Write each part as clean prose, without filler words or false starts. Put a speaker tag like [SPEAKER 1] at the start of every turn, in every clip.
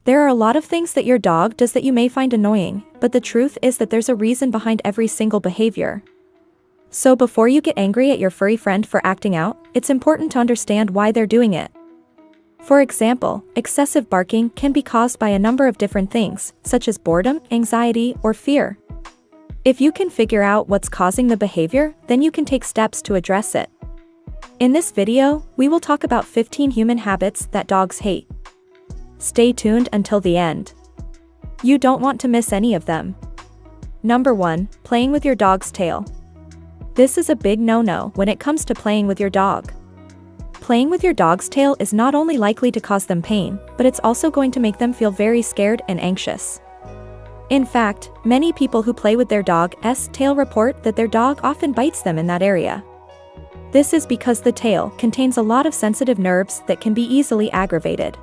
[SPEAKER 1] There are a lot of things that your dog does that you may find annoying, but the truth is that there's a reason behind every single behavior. So before you get angry at your furry friend for acting out, it's important to understand why they're doing it. For example, excessive barking can be caused by a number of different things, such as boredom, anxiety, or fear. If you can figure out what's causing the behavior, then you can take steps to address it. In this video, we will talk about 15 human habits that dogs hate. Stay tuned until the end. You don't want to miss any of them. Number 1, playing with your dog's tail. This is a big no-no when it comes to playing with your dog. Playing with your dog's tail is not only likely to cause them pain, but it's also going to make them feel very scared and anxious. In fact, many people who play with their dog's tail report that their dog often bites them in that area. This is because the tail contains a lot of sensitive nerves that can be easily aggravated.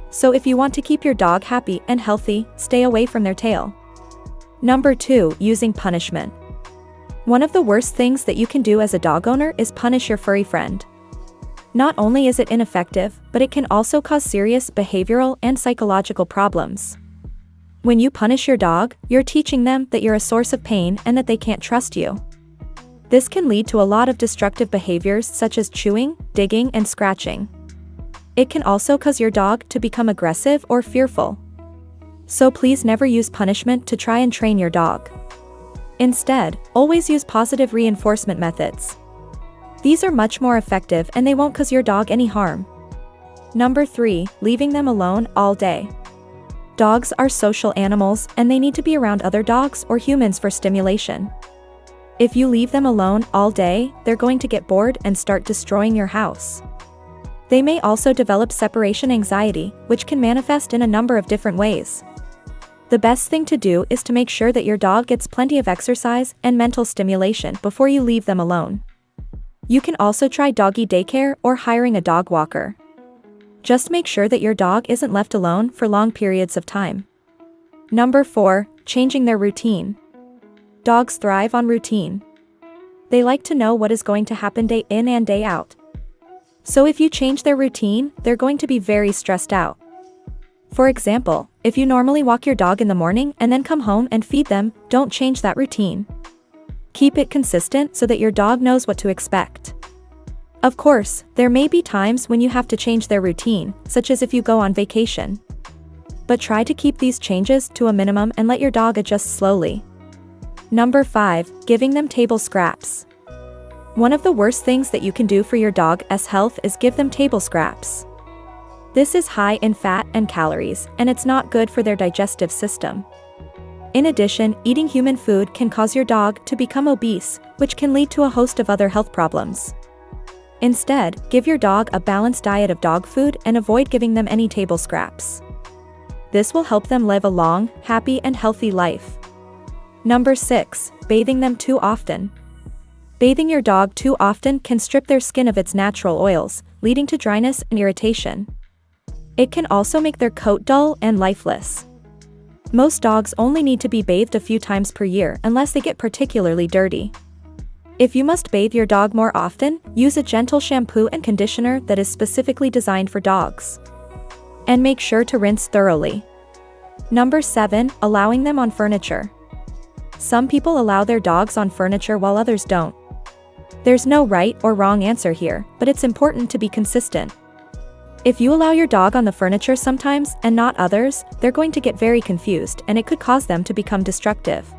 [SPEAKER 1] So if you want to keep your dog happy and healthy, stay away from their tail. Number 2, using punishment. One of the worst things that you can do as a dog owner is punish your furry friend. Not only is it ineffective, but it can also cause serious behavioral and psychological problems. When you punish your dog, you're teaching them that you're a source of pain and that they can't trust you. This can lead to a lot of destructive behaviors such as chewing, digging, and scratching. It can also cause your dog to become aggressive or fearful. So please never use punishment to try and train your dog. Instead, always use positive reinforcement methods. These are much more effective and they won't cause your dog any harm. Number 3, leaving them alone all day. Dogs are social animals and they need to be around other dogs or humans for stimulation. If you leave them alone all day, they're going to get bored and start destroying your house. They may also develop separation anxiety, which can manifest in a number of different ways. The best thing to do is to make sure that your dog gets plenty of exercise and mental stimulation before you leave them alone. You can also try doggy daycare or hiring a dog walker. Just make sure that your dog isn't left alone for long periods of time. Number 4, changing their routine. Dogs thrive on routine. They like to know what is going to happen day in and day out. So if you change their routine, they're going to be very stressed out. For example, if you normally walk your dog in the morning and then come home and feed them, don't change that routine. Keep it consistent so that your dog knows what to expect. Of course, there may be times when you have to change their routine, such as if you go on vacation. But try to keep these changes to a minimum and let your dog adjust slowly. Number 5, giving them table scraps. One of the worst things that you can do for your dog's health is give them table scraps. This is high in fat and calories, and it's not good for their digestive system. In addition, eating human food can cause your dog to become obese, which can lead to a host of other health problems. Instead, give your dog a balanced diet of dog food and avoid giving them any table scraps. This will help them live a long, happy, and healthy life. Number 6, bathing them too often. Bathing your dog too often can strip their skin of its natural oils, leading to dryness and irritation. It can also make their coat dull and lifeless. Most dogs only need to be bathed a few times per year unless they get particularly dirty. If you must bathe your dog more often, use a gentle shampoo and conditioner that is specifically designed for dogs. And make sure to rinse thoroughly. Number 7, allowing them on furniture. Some people allow their dogs on furniture while others don't. There's no right or wrong answer here, but it's important to be consistent. If you allow your dog on the furniture sometimes and not others, they're going to get very confused and it could cause them to become destructive.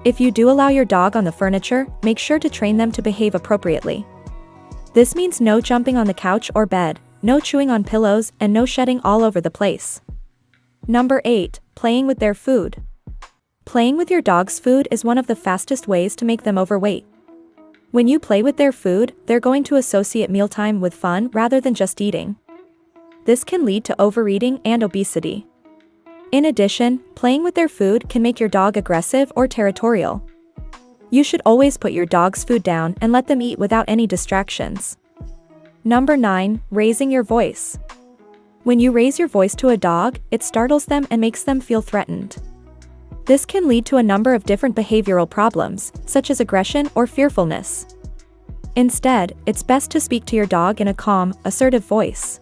[SPEAKER 1] If you do allow your dog on the furniture, make sure to train them to behave appropriately. This means no jumping on the couch or bed, no chewing on pillows, and no shedding all over the place. Number 8, playing with their food. Playing with your dog's food is one of the fastest ways to make them overweight. When you play with their food, they're going to associate mealtime with fun rather than just eating. This can lead to overeating and obesity. In addition, playing with their food can make your dog aggressive or territorial. You should always put your dog's food down and let them eat without any distractions. Number 9, raising your voice. When you raise your voice to a dog, it startles them and makes them feel threatened. This can lead to a number of different behavioral problems, such as aggression or fearfulness. Instead, it's best to speak to your dog in a calm, assertive voice.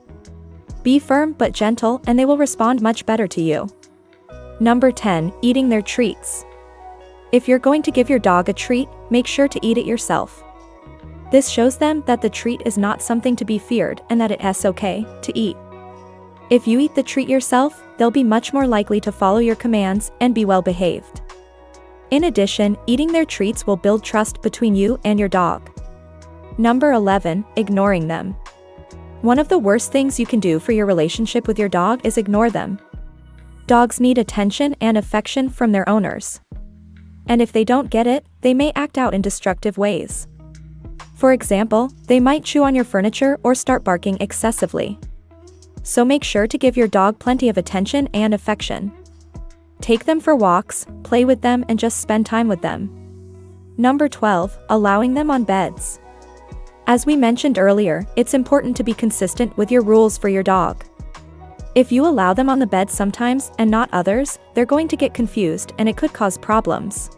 [SPEAKER 1] Be firm but gentle and they will respond much better to you. Number 10. Eating their treats. If you're going to give your dog a treat, make sure to eat it yourself. This shows them that the treat is not something to be feared and that it's okay to eat. If you eat the treat yourself, they'll be much more likely to follow your commands and be well behaved. In addition, eating their treats will build trust between you and your dog. Number 11. Ignoring them. One of the worst things you can do for your relationship with your dog is ignore them. Dogs need attention and affection from their owners. And if they don't get it, they may act out in destructive ways. For example, they might chew on your furniture or start barking excessively. So make sure to give your dog plenty of attention and affection. Take them for walks, play with them and just spend time with them. Number 12. Allowing them on beds. As we mentioned earlier, it's important to be consistent with your rules for your dog. If you allow them on the bed sometimes and not others, they're going to get confused and it could cause problems.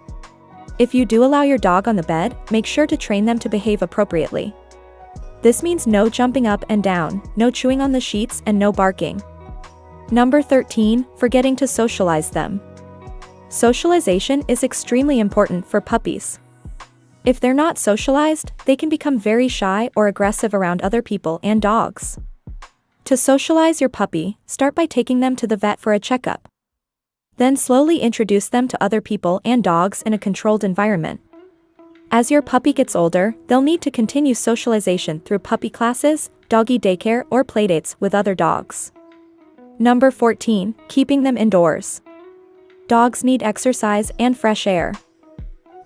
[SPEAKER 1] If you do allow your dog on the bed, make sure to train them to behave appropriately. This means no jumping up and down, no chewing on the sheets and no barking. Number 13. Forgetting to socialize them. Socialization is extremely important for puppies. If they're not socialized, they can become very shy or aggressive around other people and dogs. To socialize your puppy, start by taking them to the vet for a checkup. Then slowly introduce them to other people and dogs in a controlled environment. As your puppy gets older, they'll need to continue socialization through puppy classes, doggy daycare or playdates with other dogs. Number 14. Keeping them indoors. Dogs need exercise and fresh air.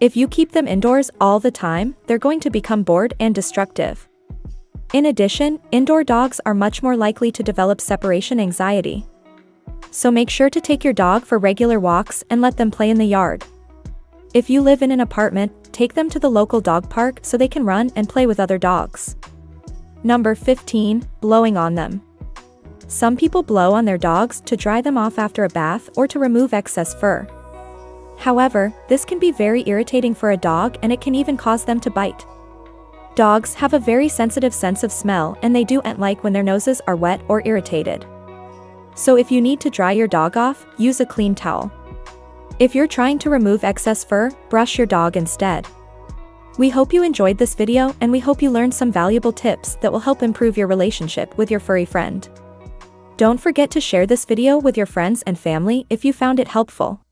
[SPEAKER 1] If you keep them indoors all the time, they're going to become bored and destructive. In addition, indoor dogs are much more likely to develop separation anxiety. So make sure to take your dog for regular walks and let them play in the yard. If you live in an apartment, take them to the local dog park so they can run and play with other dogs. Number 15. Blowing on them. Some people blow on their dogs to dry them off after a bath or to remove excess fur. However, this can be very irritating for a dog and it can even cause them to bite. Dogs have a very sensitive sense of smell and they don't like when their noses are wet or irritated. So if you need to dry your dog off, use a clean towel. If you're trying to remove excess fur, brush your dog instead. We hope you enjoyed this video and we hope you learned some valuable tips that will help improve your relationship with your furry friend. Don't forget to share this video with your friends and family if you found it helpful.